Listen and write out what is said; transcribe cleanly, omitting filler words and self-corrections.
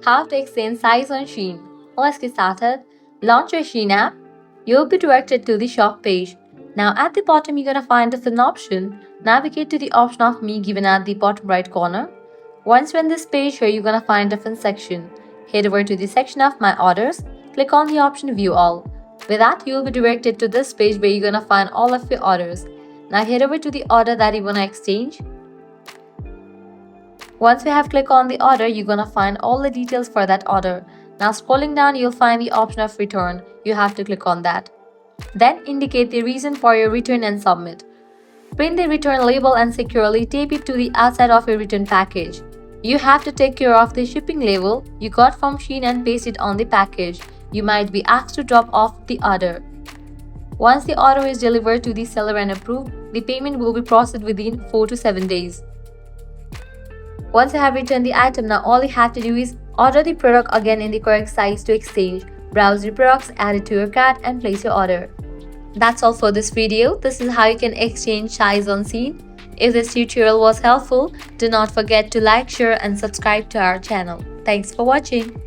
How to exchange size on SHEIN. Let's get started. Launch your SHEIN app. You'll be directed to the shop page. Now at the bottom you're gonna find the fin option. Navigate to the option of Me given at the bottom right corner. Once you're in this page here, you're gonna find the fin section. Head over to the section of My Orders. Click on the option View All. With that, you'll be directed to this page where you're gonna find all of your orders. Now head over to the order that you wanna exchange. Once you have clicked on the order, you're gonna find all the details for that order. Now scrolling down, you'll find the option of return. You have to click on that. Then indicate the reason for your return and submit. Print the return label and securely tape it to the outside of your return package. You have to take care of the shipping label you got from SHEIN and paste it on the package. You might be asked to drop off the order. Once the order is delivered to the seller and approved, the payment will be processed within 4 to 7 days. Once you have returned the item, now all you have to do is order the product again in the correct size to exchange. Browse the products, add it to your cart and place your order. That's all for this video. This is how you can exchange size on SHEIN. If this tutorial was helpful, do not forget to like, share and subscribe to our channel. Thanks for watching.